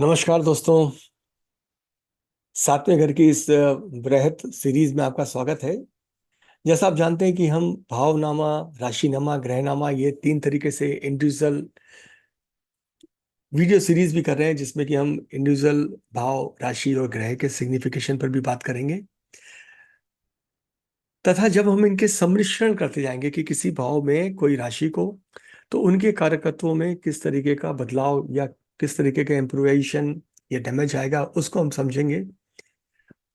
नमस्कार दोस्तों। सातवें घर की इस बृहत सीरीज में आपका स्वागत है। जैसा आप जानते हैं कि हम भावनामा, राशिनामा, ग्रहनामा, ये तीन तरीके से इंडिविजुअल वीडियो सीरीज भी कर रहे हैं, जिसमें कि हम इंडिविजुअल भाव, राशि और ग्रह के सिग्निफिकेशन पर भी बात करेंगे। तथा जब हम इनके सम्मिश्रण करते जाएंगे कि किसी भाव में कोई राशि को, तो उनके कारकत्वों में किस तरीके का बदलाव या किस तरीके का इम्प्रूवेशन या डैमेज आएगा, उसको हम समझेंगे।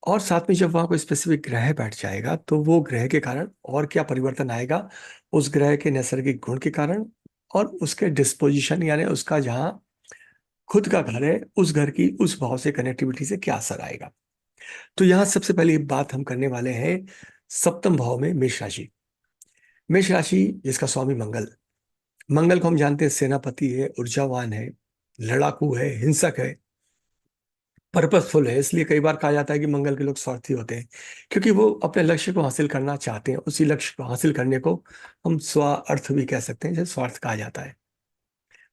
और साथ में जब वहां कोई स्पेसिफिक ग्रह बैठ जाएगा तो वो ग्रह के कारण और क्या परिवर्तन आएगा, उस ग्रह के नैसर्गिक गुण के कारण और उसके डिस्पोजिशन यानी उसका जहां खुद का घर है, उस घर की उस भाव से कनेक्टिविटी से क्या असर आएगा। तो यहाँ सबसे पहली बात हम करने वाले हैं सप्तम भाव में मेष राशि। मेष राशि जिसका स्वामी मंगल, मंगल को हम जानते हैं सेनापति है, ऊर्जावान है, लड़ाकू है, हिंसक है, पर्पसफुल है। इसलिए कई बार कहा जाता है कि मंगल के लोग स्वार्थी होते हैं, क्योंकि वो अपने लक्ष्य को हासिल करना चाहते हैं। उसी लक्ष्य को हासिल करने को हम स्वार्थ भी कह सकते हैं, जैसे स्वार्थ कहा जाता है।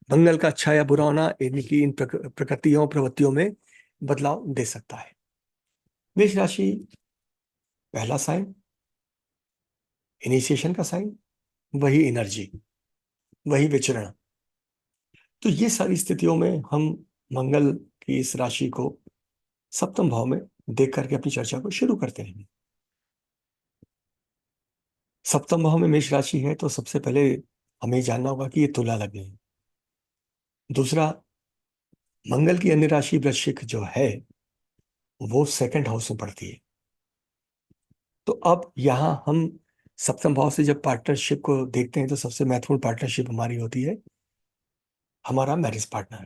मंगल का अच्छा या बुरा होना इनकी इन प्रकृतियों प्रवृत्तियों में बदलाव दे सकता है। मेष राशि पहला साइन, इनिशिएशन का साइन, वही एनर्जी, वही विचरण। तो ये सारी स्थितियों में हम मंगल की इस राशि को सप्तम भाव में देख करके अपनी चर्चा को शुरू करते हैं। सप्तम भाव में मेष राशि है तो सबसे पहले हमें जानना होगा कि ये तुला लग्न है। दूसरा, मंगल की अन्य राशि वृश्चिक जो है वो सेकंड हाउस में पड़ती है। तो अब यहाँ हम सप्तम भाव से जब पार्टनरशिप को देखते हैं तो सबसे महत्वपूर्ण पार्टनरशिप हमारी होती है हमारा मैरिज पार्टनर।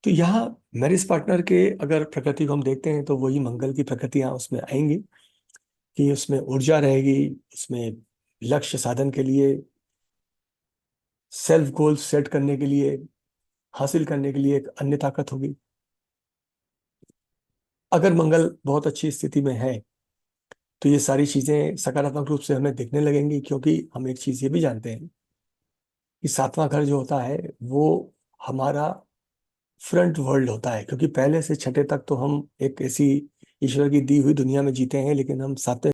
तो यहाँ मैरिज पार्टनर के अगर प्रकृति को हम देखते हैं तो वही मंगल की प्रकृतियां उसमें आएंगी कि उसमें ऊर्जा रहेगी, उसमें लक्ष्य साधन के लिए, सेल्फ गोल सेट करने के लिए, हासिल करने के लिए एक अन्य ताकत होगी। अगर मंगल बहुत अच्छी स्थिति में है तो ये सारी चीजें सकारात्मक रूप से हमें दिखने लगेंगी, क्योंकि हम एक चीज ये भी जानते हैं कि सातवां घर जो होता है वो हमारा फ्रंट वर्ल्ड होता है, क्योंकि पहले से छठे तक तो हम एक ऐसी ईश्वर की दी हुई दुनिया में जीते हैं, लेकिन हम सातवें